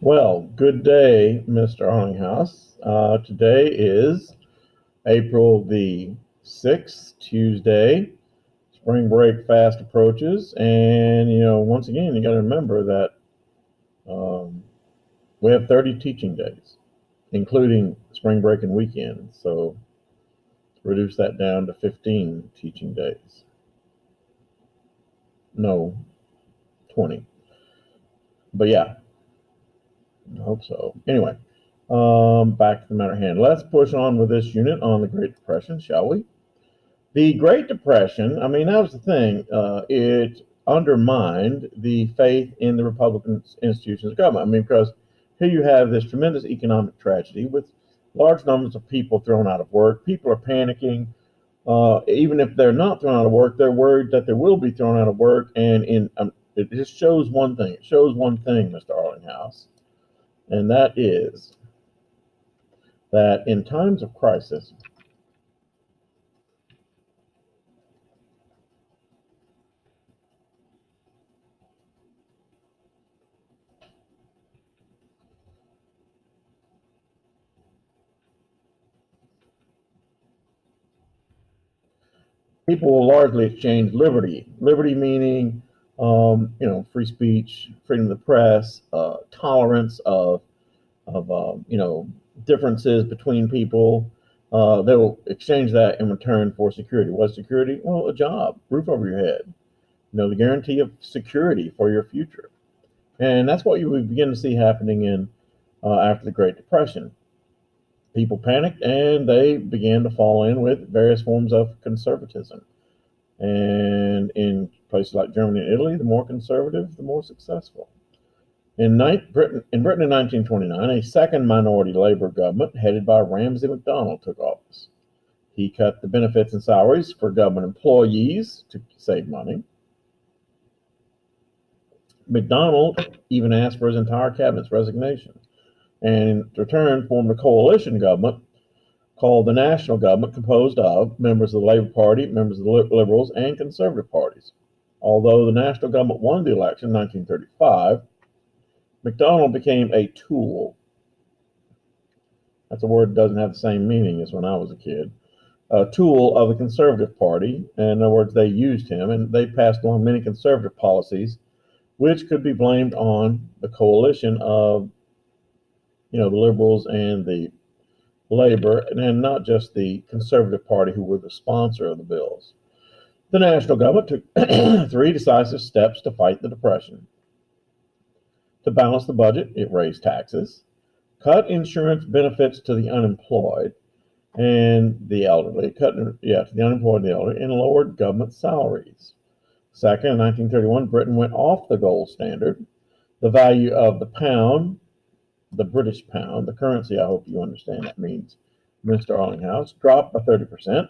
Well, good day, Mr. Arlinghouse. Today is April the 6th, Tuesday. Spring break fast approaches. And, once again, you got to remember that um, we have 30 teaching days, including spring break and weekend. So reduce that down to 15 teaching days. No, 20. But yeah, I hope so. Anyway, back to the matter at hand. Let's push on with this unit on the Great Depression, shall we? The Great Depression, I mean, that was the thing. It undermined the faith in the Republican institutions of government. I mean, because here you have this tremendous economic tragedy with large numbers of people thrown out of work. People are panicking. Even if they're not thrown out of work, they're worried that they will be thrown out of work. And it just shows one thing. It shows one thing, Mr. Arlinghouse, and that is that in times of crisis, people will largely exchange liberty. Liberty meaning, free speech, freedom of the press, tolerance of differences between people. They will exchange that in return for security. What's security? Well, a job, roof over your head. The guarantee of security for your future. And that's what you would begin to see happening in after the Great Depression. People panicked and they began to fall in with various forms of conservatism. And in places like Germany and Italy, the more conservative, the more successful. Britain in 1929, a second minority Labour government headed by Ramsay MacDonald took office. He cut the benefits and salaries for government employees to save money. MacDonald even asked for his entire cabinet's resignation, and in return formed a coalition government called the National Government, composed of members of the Labour Party, members of the Liberals, and Conservative parties. Although the National Government won the election in 1935, MacDonald became a tool. That's a word that doesn't have the same meaning as when I was a kid. A tool of the Conservative Party. In other words, they used him, and they passed along many conservative policies, which could be blamed on the coalition of, the Liberals and the Labor, and not just the Conservative Party, who were the sponsor of the bills. The national government took 3 decisive steps to fight the Depression. To balance the budget, it raised taxes, cut insurance benefits to the unemployed and the elderly, to the unemployed and the elderly, and lowered government salaries. Second, in 1931, Britain went off the gold standard. The value of the pound, the British pound, the currency, I hope you understand that means, Mr. Arlinghouse, dropped by 30%.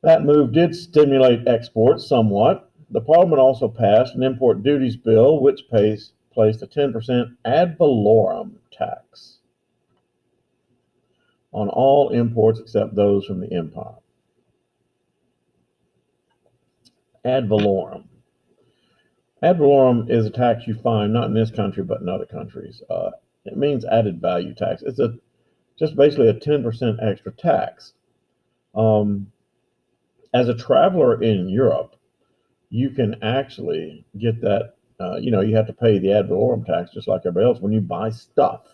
That move did stimulate exports somewhat. The Parliament also passed an import duties bill, which placed a 10% ad valorem tax on all imports except those from the Empire. Ad valorem. Ad valorem is a tax you find not in this country but in other countries. It means added value tax. It's just basically a 10% extra tax. As a traveler in Europe, you can actually get that. You have to pay the ad valorem tax just like everybody else when you buy stuff,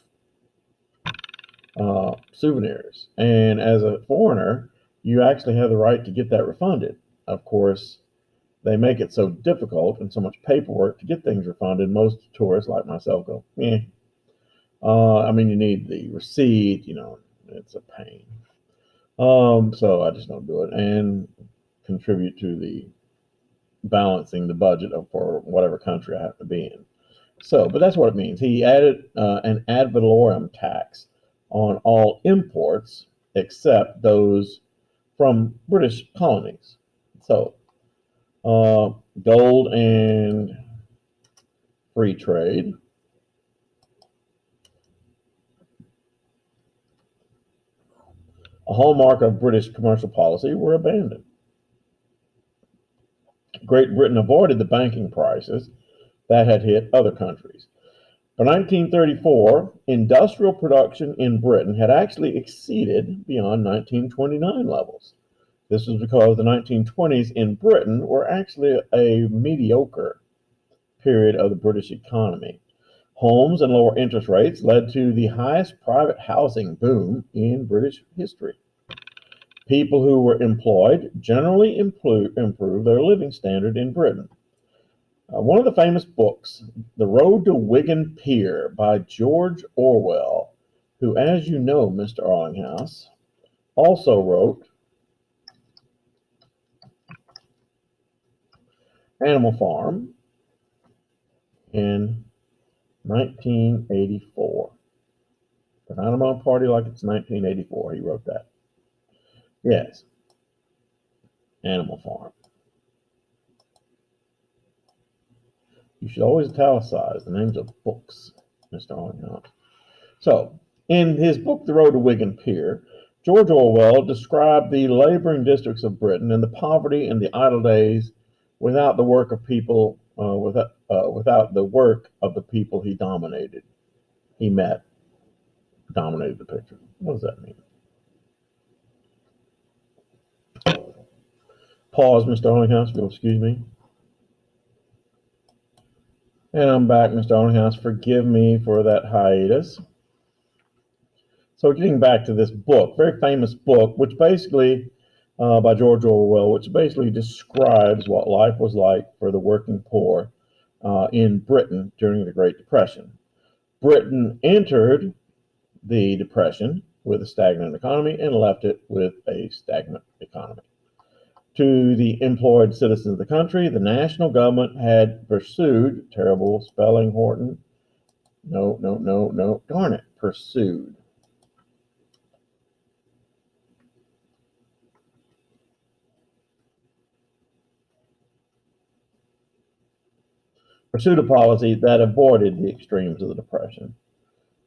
souvenirs. And as a foreigner, you actually have the right to get that refunded. Of course, they make it so difficult and so much paperwork to get things refunded. Most tourists, like myself, go, eh. You need the receipt, it's a pain. So I just don't do it and contribute to the balancing the budget for whatever country I have to be in. So, but that's what it means. He added an ad valorem tax on all imports except those from British colonies. So, gold and free trade. A hallmark of British commercial policy were abandoned. Great Britain avoided the banking crisis that had hit other countries. By 1934, industrial production in Britain had actually exceeded beyond 1929 levels. This was because the 1920s in Britain were actually a mediocre period of the British economy. Homes and lower interest rates led to the highest private housing boom in British history. People who were employed generally improved their living standard in Britain. One of the famous books, The Road to Wigan Pier by George Orwell, who, as you know, Mr. Arlinghouse, also wrote Animal Farm in 1984. The Dynamo Party like it's 1984. He wrote that. Yes, Animal Farm. You should always italicize the names of books, Mr. Arlinghouse. So, in his book, The Road to Wigan Pier, George Orwell described the laboring districts of Britain and the poverty and the idle days without the work of people, without the work of the people he met, dominated the picture. What does that mean? Pause, Mr. Arlinghouse, if you'll excuse me. And I'm back, Mr. Arlinghouse. Forgive me for that hiatus. So getting back to this book, very famous book, which basically, by George Orwell, which basically describes what life was like for the working poor in Britain during the Great Depression. Britain entered the Depression with a stagnant economy and left it with a stagnant economy. To the employed citizens of the country, the national government had pursued, terrible spelling, Horton. No, darn it, pursued. Pursued a policy that avoided the extremes of the Depression.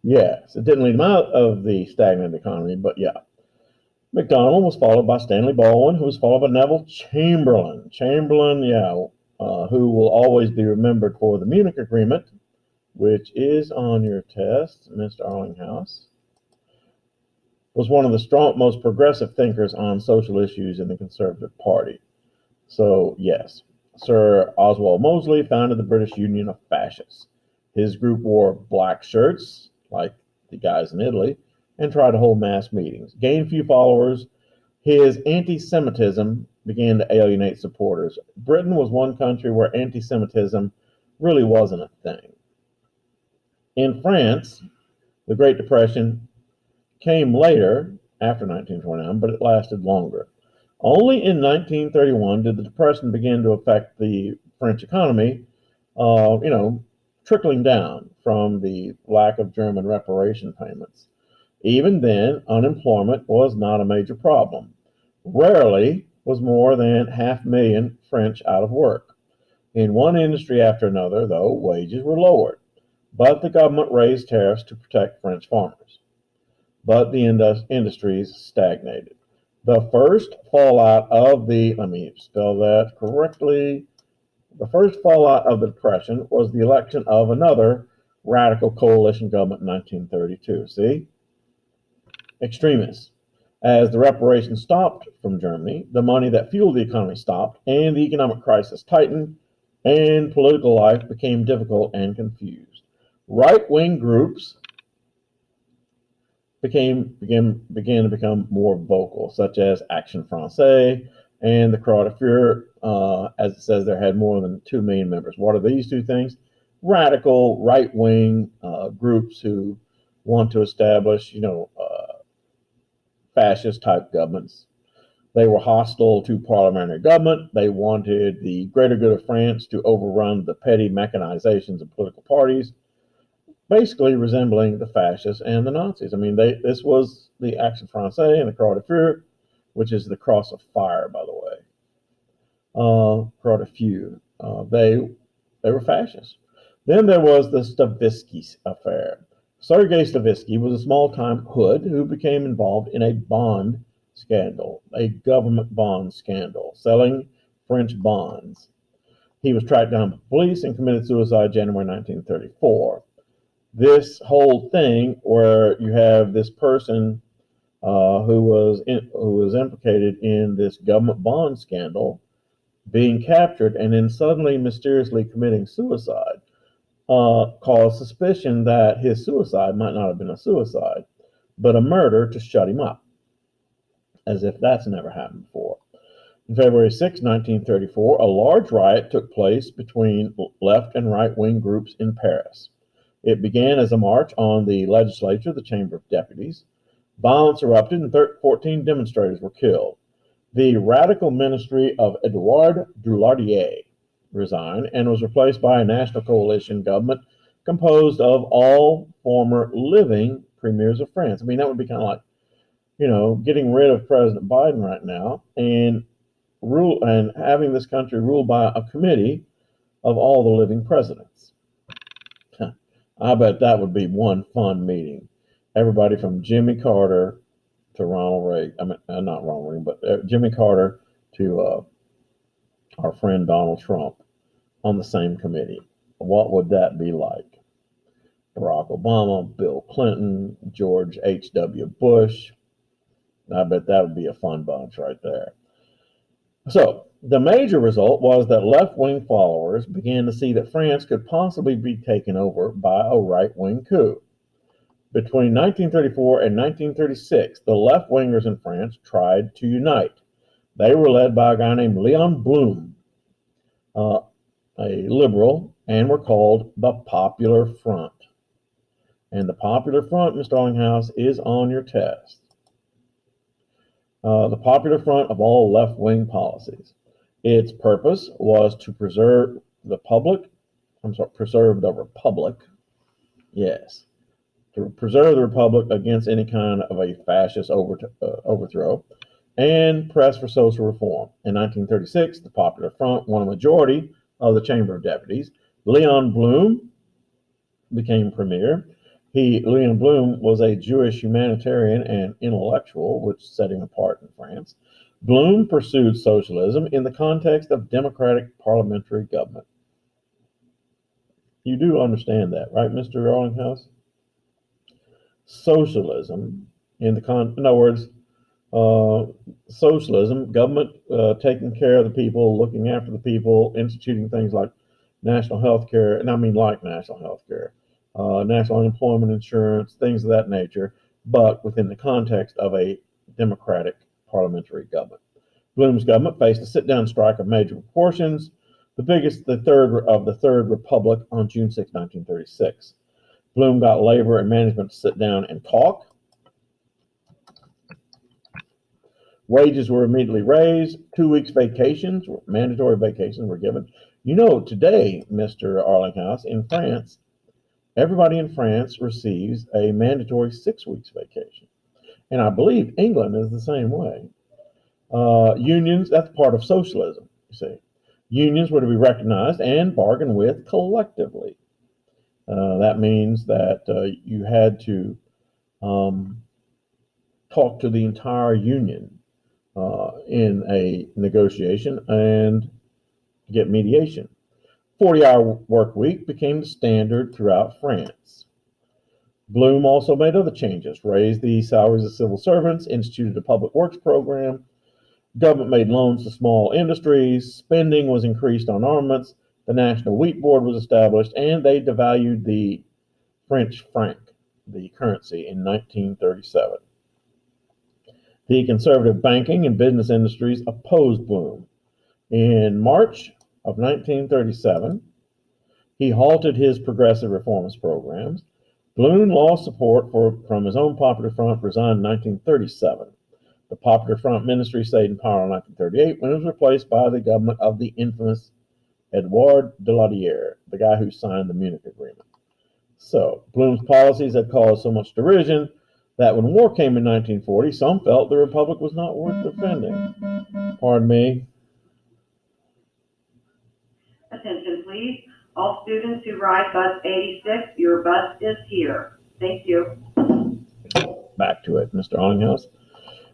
Yes, it didn't lead them out of the stagnant economy, but yeah. McDonald was followed by Stanley Baldwin, who was followed by Neville Chamberlain. Who will always be remembered for the Munich Agreement, which is on your test, Mr. Arlinghouse, was one of the most progressive thinkers on social issues in the Conservative Party. So, yes, Sir Oswald Mosley founded the British Union of Fascists. His group wore black shirts, like the guys in Italy, and tried to hold mass meetings. Gained few followers. His anti-Semitism began to alienate supporters. Britain was one country where anti-Semitism really wasn't a thing. In France, the Great Depression came later, after 1929, but it lasted longer. Only in 1931 did the Depression begin to affect the French economy, trickling down from the lack of German reparation payments. Even then, unemployment was not a major problem. Rarely was more than 500,000 French out of work. In one industry after another, though, wages were lowered, but the government raised tariffs to protect French farmers. But the industries stagnated. The first fallout of the Depression was the election of another radical coalition government in 1932. See? Extremists. As the reparations stopped from Germany, the money that fueled the economy stopped, and the economic crisis tightened, and political life became difficult and confused. Right-wing groups began to become more vocal, such as Action Française and the Croix de Fer. As it says, there had more than 2 million members. What are these two things? Radical right-wing groups who want to establish, fascist-type governments. They were hostile to parliamentary government. They wanted the greater good of France to overrun the petty mechanizations of political parties, basically resembling the fascists and the Nazis. This was the Action Française and the Croix de Fer, which is the cross of fire, by the way. Croix de Feu. They were fascists. Then there was the Staviskis Affair. Sergei Stavisky was a small-time hood who became involved in a bond scandal, a government bond scandal, selling French bonds. He was tracked down by police and committed suicide January 1934. this whole thing where you have this person who was implicated in this government bond scandal being captured and then suddenly mysteriously committing suicide caused suspicion that his suicide might not have been a suicide, but a murder to shut him up, as if that's never happened before. On February 6, 1934, a large riot took place between left and right-wing groups in Paris. It began as a march on the legislature, the Chamber of Deputies. Violence erupted and 14 demonstrators were killed. The radical ministry of Edouard Dullardier resigned and was replaced by a national coalition government composed of all former living premiers of France. I mean, that would be kind of like, getting rid of President Biden right now and having this country ruled by a committee of all the living presidents. I bet that would be one fun meeting. Everybody from Jimmy Carter to Ronald Reagan, not Ronald Reagan, but Jimmy Carter to our friend Donald Trump on the same committee. What would that be like? Barack Obama, Bill Clinton, George H.W. Bush. I bet that would be a fun bunch right there. So, the major result was that left-wing followers began to see that France could possibly be taken over by a right-wing coup. Between 1934 and 1936, the left-wingers in France tried to unite. They were led by a guy named Leon Blum, a liberal, and were called the Popular Front. And the Popular Front, Mr. Allinghouse, is on your test. The Popular Front of all left-wing policies. Its purpose was to preserve the Republic. Yes. To preserve the Republic against any kind of a fascist overthrow and press for social reform. In 1936, the Popular Front won a majority of the Chamber of Deputies. Leon Blum became premier. Leon Blum was a Jewish humanitarian and intellectual, which set him apart in France. Blum pursued socialism in the context of democratic parliamentary government. You do understand that, right, Mr. Rawlinghouse? Socialism, in other words, socialism, government taking care of the people, looking after the people, instituting things like national health care, and I mean like national health care, national unemployment insurance, things of that nature, but within the context of a democratic parliamentary government. Blum's government faced a sit-down strike of major proportions, the biggest, the Third Republic on June 6, 1936. Blum got labor and management to sit down and talk. Wages were immediately raised. 2 weeks vacations, mandatory vacations were given. Today, Mr. Arlinghouse, in France, everybody in France receives a mandatory 6 weeks vacation. And I believe England is the same way. Unions, that's part of socialism, you see. Unions were to be recognized and bargained with collectively. That means that you had to talk to the entire union in a negotiation and get mediation. 40-hour work week became the standard throughout France. Blum also made other changes, raised the salaries of civil servants, instituted a public works program, government made loans to small industries, spending was increased on armaments, the National Wheat Board was established, and they devalued the French franc, the currency, in 1937. The conservative banking and business industries opposed Blum. In March of 1937, he halted his progressive reformist programs. Blum lost support from his own Popular Front, resigned in 1937. The Popular Front ministry stayed in power in 1938 when it was replaced by the government of the infamous Edouard Dullardier, the guy who signed the Munich Agreement. So, Blum's policies had caused so much derision that when war came in 1940, some felt the Republic was not worth defending. Pardon me. Attention, please. All students who ride bus 86, your bus is here. Thank you. Back to it, Mr. Allinghouse.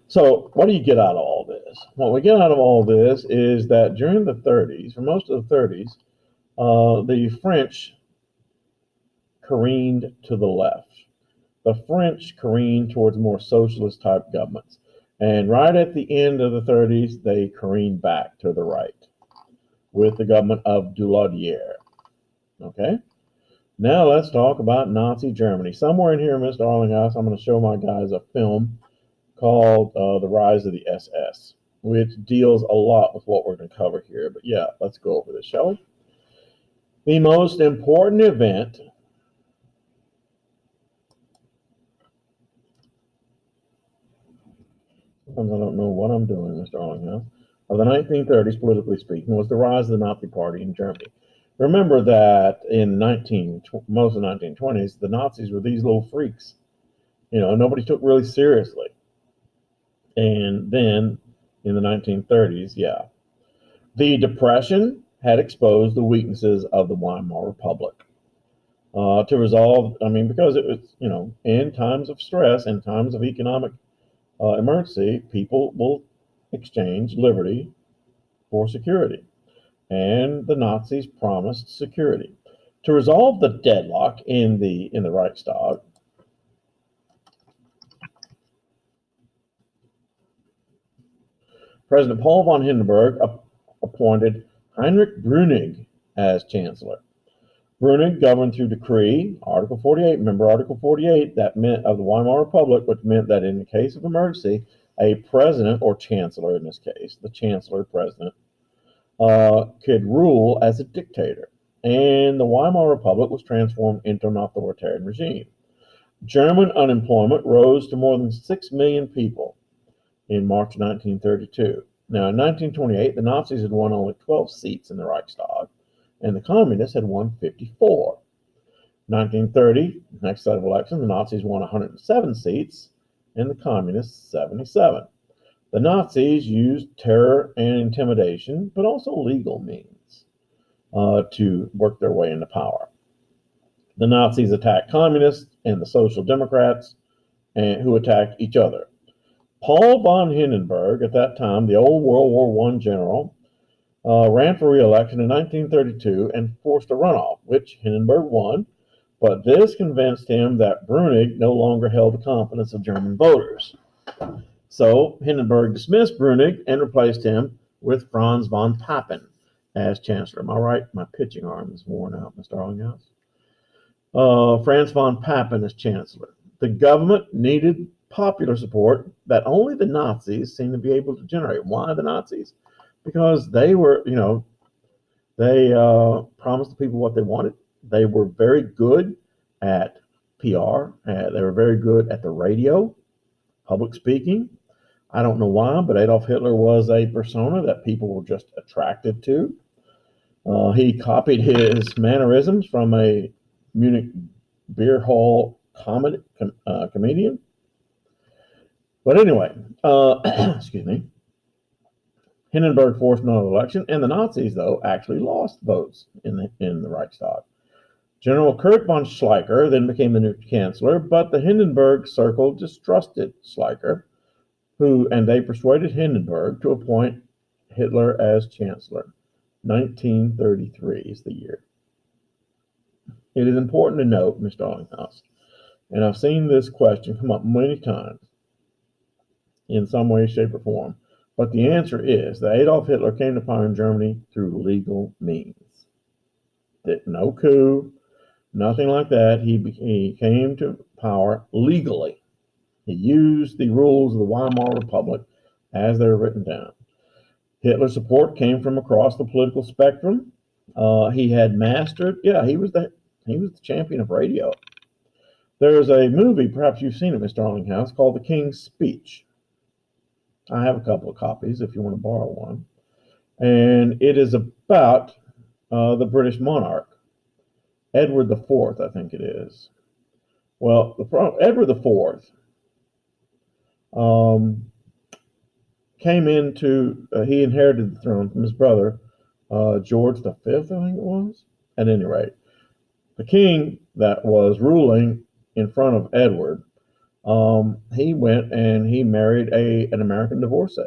So, what do you get out of all this? What we get out of all this is that during the 30s, for most of the 30s, the French careened to the left. The French careened towards more socialist type governments. And right at the end of the 30s, they careened back to the right with the government of Daladier. Okay? Now let's talk about Nazi Germany. Somewhere in here, Mr. Arlinghouse, I'm going to show my guys a film called The Rise of the SS, which deals a lot with what we're going to cover here. But yeah, let's go over this, shall we? The most important event sometimes I don't know what I'm doing, Mr. Arlinghouse, of the 1930s, politically speaking, was the rise of the Nazi Party in Germany. Remember that in most of the 1920s, the Nazis were these little freaks. You know, nobody took really seriously. And then in the 1930s, yeah, the Depression had exposed the weaknesses of the Weimar Republic. To resolve, I mean, because it was, you know, in times of stress, in times of economic emergency, people will exchange liberty for security. And the Nazis promised security. To resolve the deadlock in the Reichstag, President Paul von Hindenburg appointed Heinrich Brüning as chancellor. Brüning governed through decree, Article 48. Remember Article 48, that meant of the Weimar Republic, which meant that in the case of emergency, a president, or chancellor in this case, the chancellor president, could rule as a dictator. And the Weimar Republic was transformed into an authoritarian regime. German unemployment rose to more than 6 million people in March 1932. Now, in 1928, the Nazis had won only 12 seats in the Reichstag, and the Communists had won 54. 1930, next set of elections, the Nazis won 107 seats, and the Communists 77. The Nazis used terror and intimidation, but also legal means, to work their way into power. The Nazis attacked communists and the Social Democrats, who attacked each other. Paul von Hindenburg, at that time the old World War I general, ran for re-election in 1932 and forced a runoff, which Hindenburg won, but this convinced him that Brüning no longer held the confidence of German voters. So Hindenburg dismissed Brüning and replaced him with Franz von Papen as chancellor. Am I right? My pitching arm is worn out, Mr. Arlinghouse. Franz von Papen as chancellor. The government needed popular support that only the Nazis seemed to be able to generate. Why the Nazis? Because they were, you know, they promised the people what they wanted. They were very good at PR. They were very good at the radio, public speaking. I don't know why, but Adolf Hitler was a persona that people were just attracted to. He copied his mannerisms from a Munich beer hall comedian. But anyway, excuse me. Hindenburg forced another election, and the Nazis, though, actually lost votes in the Reichstag. General Kurt von Schleicher then became the new chancellor, but the Hindenburg circle distrusted Schleicher, and they persuaded Hindenburg to appoint Hitler as chancellor. 1933 is the year. It is important to note, Mr. Arlinghouse, and I've seen this question come up many times in some way, shape, or form, but the answer is that Adolf Hitler came to power in Germany through legal means. No coup, nothing like that. He came to power legally. He used the rules of the Weimar Republic as they're written down. Hitler's support came from across the political spectrum. He had mastered, he was the champion of radio. There's a movie, perhaps you've seen it, Mr. Arlinghouse, called The King's Speech. I have a couple of copies if you want to borrow one. And it is about the British monarch, Edward IV, I think it is. Well, Edward IV came into, he inherited the throne from his brother, George V, I think it was. At any rate, the king that was ruling in front of Edward, he went and he married an American divorcee,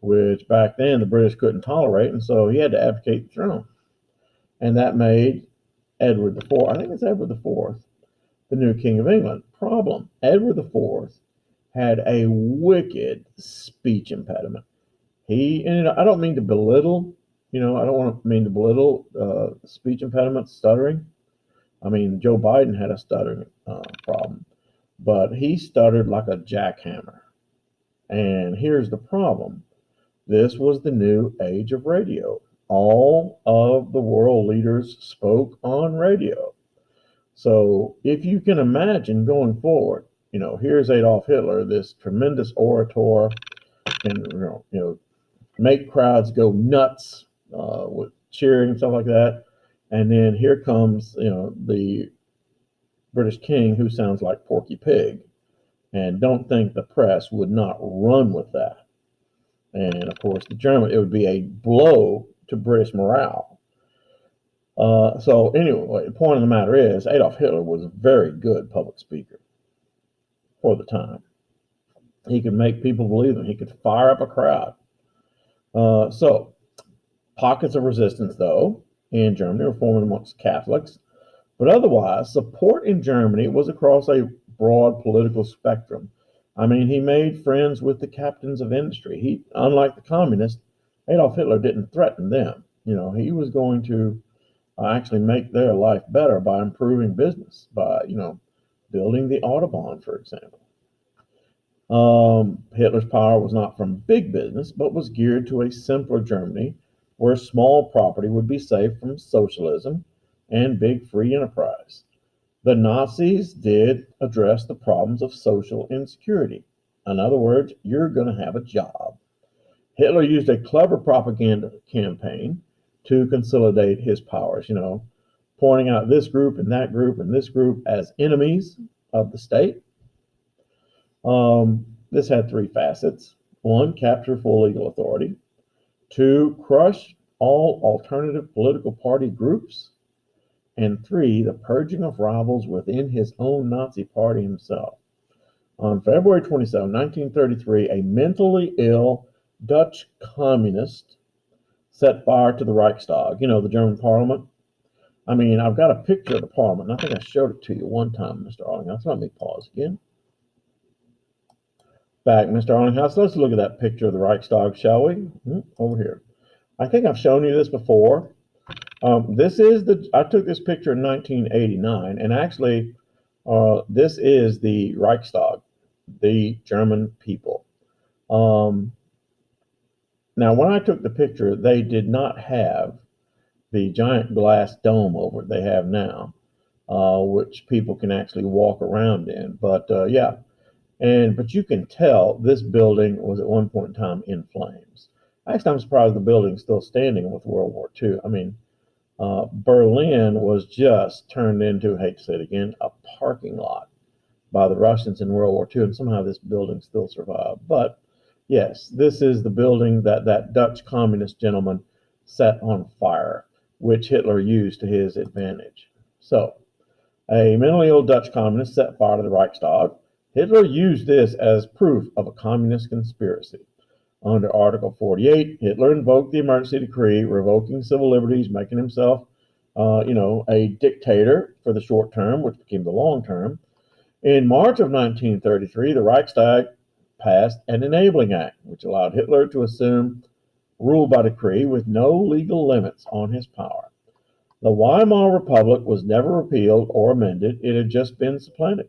which back then the British couldn't tolerate, and so he had to abdicate the throne. And that made Edward IV. I think it's Edward IV, the new King of England. Problem: Edward IV had a wicked speech impediment. And I don't mean to belittle, I don't want to mean to belittle speech impediment, stuttering. I mean, Joe Biden had a stuttering problem, but he stuttered like a jackhammer. And here's the problem: this was the new age of radio. All of the world leaders spoke on radio. So if you can imagine going forward, here's Adolf Hitler, this tremendous orator, and make crowds go nuts with cheering and stuff like that. And then here comes, the British king who sounds like Porky Pig. And don't think the press would not run with that. And of course, it would be a blow to British morale. So anyway, the point of the matter is, Adolf Hitler was a very good public speaker for the time. He could make people believe him. He could fire up a crowd. So pockets of resistance, though, in Germany were forming amongst Catholics, but otherwise, support in Germany was across a broad political spectrum. I mean, he made friends with the captains of industry. Unlike the communists, Adolf Hitler didn't threaten them. He was going to actually make their life better by improving business, by, building the Autobahn, for example. Hitler's power was not from big business, but was geared to a simpler Germany where small property would be safe from socialism and big free enterprise. The Nazis did address the problems of social insecurity. In other words, you're going to have a job. Hitler used a clever propaganda campaign to consolidate his powers, pointing out this group and that group and this group as enemies of the state. This had three facets. One, capture full legal authority. Two, crush all alternative political party groups. And three, the purging of rivals within his own Nazi party himself. On February 27, 1933, a mentally ill Dutch communist set fire to the Reichstag, the German parliament. I mean, I've got a picture of the parliament, and I think I showed it to you one time, Mr. Arlinghouse. Let me pause again. Back, Mr. Arlinghouse, let's look at that picture of the Reichstag, shall we? Over here. I think I've shown you this before. I took this picture in 1989, and actually, this is the Reichstag, the German people. Now, when I took the picture, they did not have the giant glass dome over it they have now, which people can actually walk around in. But yeah, but you can tell this building was at one point in time in flames. Actually, I'm surprised the building's still standing with World War II. I mean, Berlin was just turned into, I hate to say it again, a parking lot by the Russians in World War II, and somehow this building still survived. But yes, this is the building that Dutch communist gentleman set on fire, which Hitler used to his advantage. So, a mentally ill Dutch communist set fire to the Reichstag. Hitler used this as proof of a communist conspiracy. Under Article 48, Hitler invoked the emergency decree, revoking civil liberties, making himself, a dictator for the short term, which became the long term. In March of 1933, the Reichstag passed an enabling act, which allowed Hitler to assume rule by decree with no legal limits on his power. The Weimar Republic was never repealed or amended. It had just been supplanted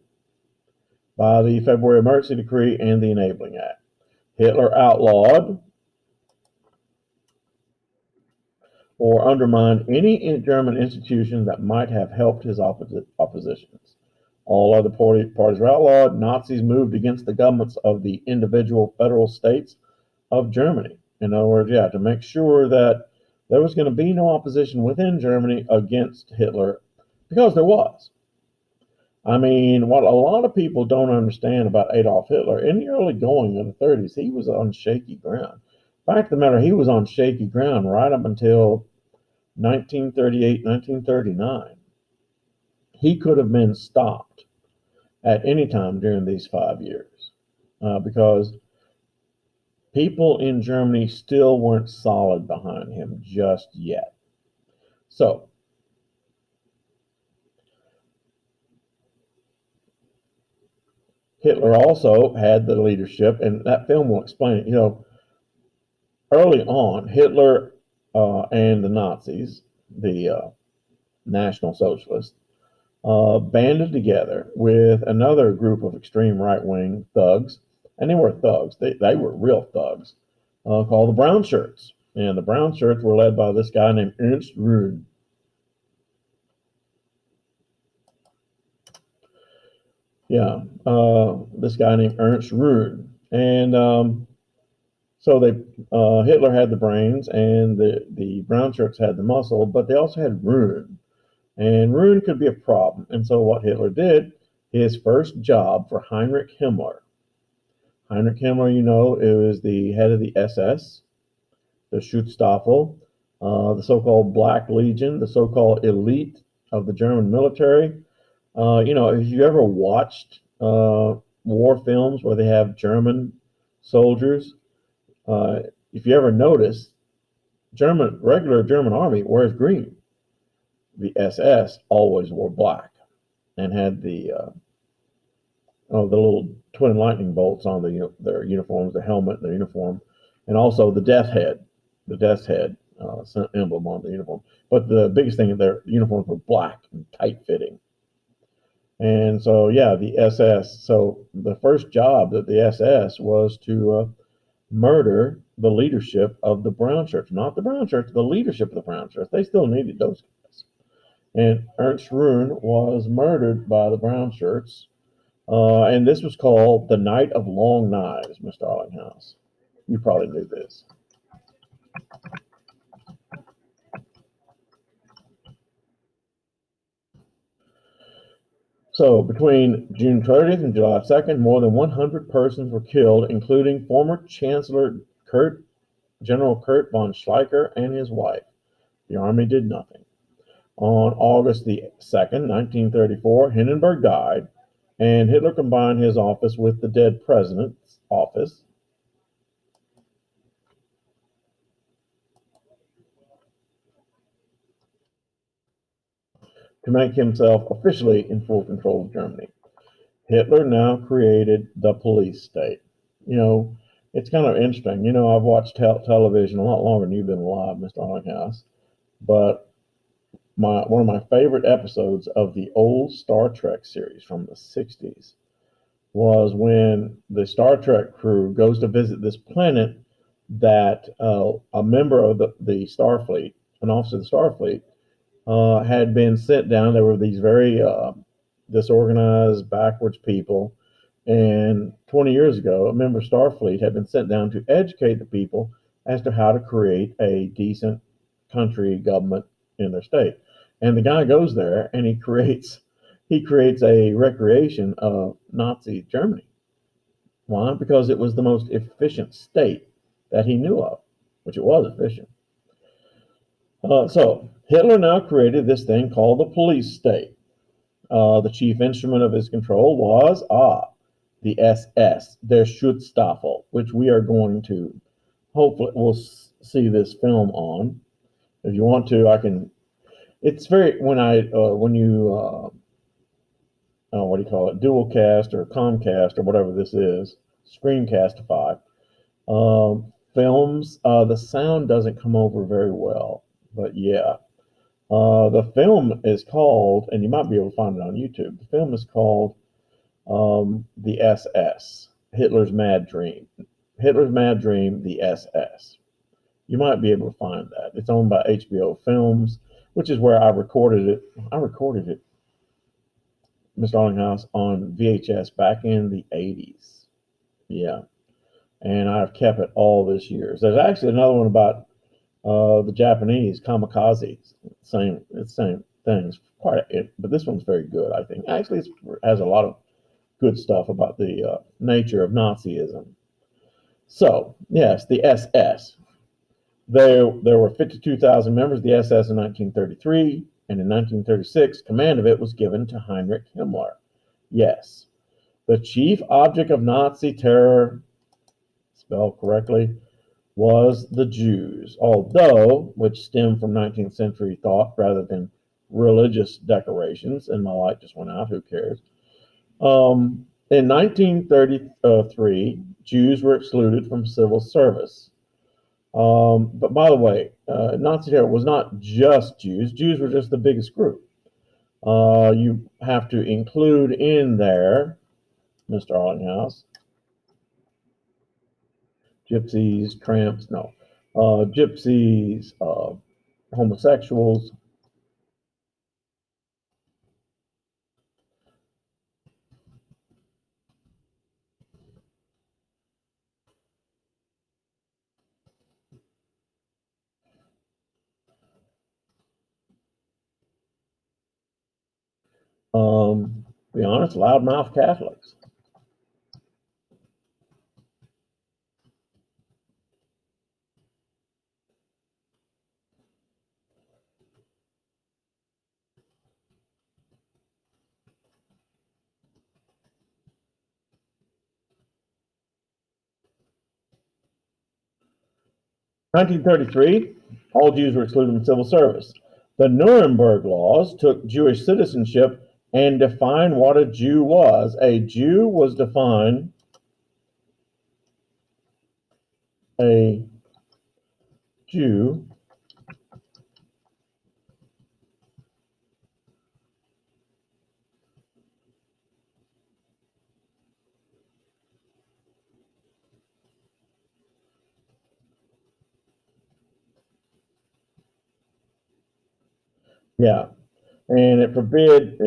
by the February Emergency Decree and the Enabling Act. Hitler outlawed or undermined any German institution that might have helped his oppositions. All other parties were outlawed. Nazis moved against the governments of the individual federal states of Germany. In other words, to make sure that there was going to be no opposition within Germany against Hitler, because there was. I mean, what a lot of people don't understand about Adolf Hitler, in the early going of the 30s, he was on shaky ground. Fact of the matter, he was on shaky ground right up until 1938, 1939. He could have been stopped at any time during these 5 years because people in Germany still weren't solid behind him just yet. So, Hitler also had the leadership, and that film will explain it. Early on, Hitler and the Nazis, the National Socialists, banded together with another group of extreme right-wing thugs, and they were thugs. They were real thugs, called the Brown Shirts. And the Brown Shirts were led by this guy named Ernst Röhm. Yeah, this guy named Ernst Röhm. And so Hitler had the brains, and the Brown Shirts had the muscle, but they also had Röhm. And Röhm could be a problem. And so what Hitler did, his first job for Heinrich Himmler. Heinrich Himmler, it was the head of the SS, the Schutzstaffel, the so-called Black Legion, the so-called elite of the German military. If you ever watched war films where they have German soldiers, if you ever notice, regular German army wears green. The SS always wore black and had the little twin lightning bolts on their uniforms, the helmet, their uniform, and also the death's head emblem on the uniform. But the biggest thing, their uniforms were black and tight fitting. And so, yeah, the SS. So the first job of the SS was to murder the leadership of the Brown Shirts, not the Brown Shirts, the leadership of the Brown Shirts. They still needed those guys. And Ernst Röhm was murdered by the Brown Shirts. And this was called the Night of Long Knives, Mr. Arlinghouse. You probably knew this. So between June 30th and July 2nd, more than 100 persons were killed, including former Chancellor General Kurt von Schleicher and his wife. The army did nothing. On August the 2nd, 1934, Hindenburg died, and Hitler combined his office with the dead president's office. To make himself officially in full control of Germany. Hitler now created the police state. It's kind of interesting. I've watched television a lot longer than you've been alive, Mr. Arlinghouse, but one of my favorite episodes of the old Star Trek series from the 60s was when the Star Trek crew goes to visit this planet that a member of the Starfleet, an officer of the Starfleet, had been sent down. There were these very disorganized, backwards people. And 20 years ago, a member of Starfleet had been sent down to educate the people as to how to create a decent country government in their state. And the guy goes there and he creates a recreation of Nazi Germany. Why? Because it was the most efficient state that he knew of, which it was efficient. So Hitler now created this thing called the police state. The chief instrument of his control was the SS, their Schutzstaffel, which we are going to hopefully we'll see this film on. If you want to, I can. It's very when you what do you call it, dual cast or Comcast or whatever this is, Screencastify films. The sound doesn't come over very well, but yeah. The film is called, and you might be able to find it on YouTube. The film is called The SS, Hitler's Mad Dream. Hitler's Mad Dream, The SS. You might be able to find that. It's owned by HBO Films, which is where I recorded it. Mr. Arlinghouse, on VHS back in the 80s. Yeah. And I've kept it all this years. There's actually another one about the Japanese kamikaze. Same things. But this one's very good, I think. Actually, it has a lot of good stuff about the nature of Nazism. So, yes, the SS. There were 52,000 members of the SS in 1933, and in 1936, command of it was given to Heinrich Himmler. Yes, the chief object of Nazi terror, spelled correctly, was the Jews, although, which stemmed from 19th century thought rather than religious decorations, and my light just went out, who cares? In 1933, Jews were excluded from civil service. But by the way, Nazi terror was not just Jews. Jews were just the biggest group. You have to include in there, Mr. Arlinghouse, gypsies, tramps, no, gypsies, homosexuals. Be honest, loudmouth Catholics. In 1933, all Jews were excluded from civil service. The Nuremberg laws took Jewish citizenship and defined what a Jew was. A Jew was defined a Jew yeah, and it forbid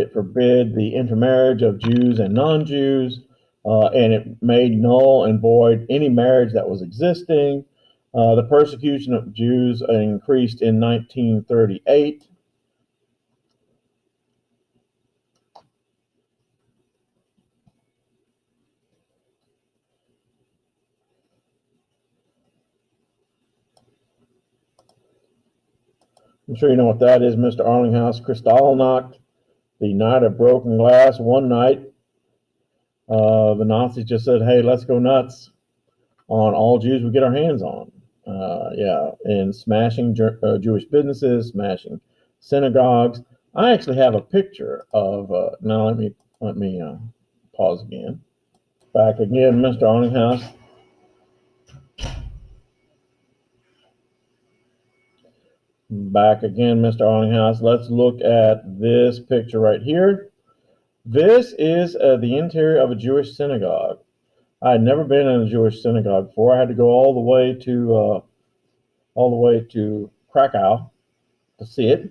the intermarriage of Jews and non-Jews, and it made null and void any marriage that was existing. The persecution of Jews increased in 1938. I'm sure you know what that is, Mr. Arlinghouse. Kristallnacht, the night of broken glass. One night, the Nazis just said, "Hey, let's go nuts on all Jews we get our hands on." Yeah, and smashing Jewish businesses, smashing synagogues. I actually have a picture of. Now let me pause again. Back again, Mr. Arlinghouse. Back again, Mr. Arlinghouse. Let's look at this picture right here. This is the interior of a Jewish synagogue. I had never been in a Jewish synagogue before. I had to go all the way to Krakow to see it.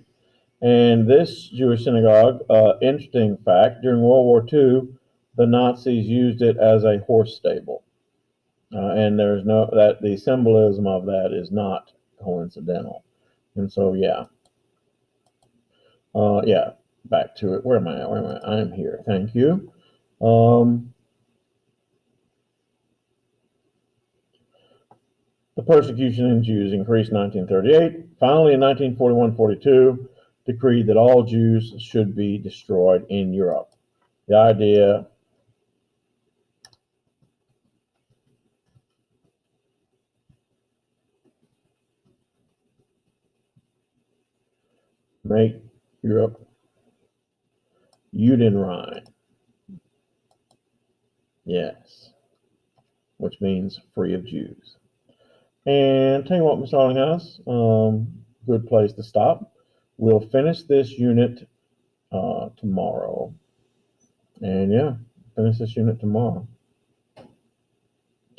And this Jewish synagogue, interesting fact, during World War II, the Nazis used it as a horse stable, and there's no that the symbolism of that is not coincidental. And so, yeah, back to it. Where am I at? Where am I? I'm here. Thank you. The persecution in Jews increased in 1938. Finally, in 1941-42, decreed that all Jews should be destroyed in Europe. The idea make Europe Judenrein. Yes, which means free of Jews. And tell you what, Mr. Arlinghouse, good place to stop. We'll finish this unit tomorrow. And yeah, finish this unit tomorrow.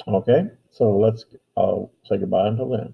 Okay, so let's say goodbye until then.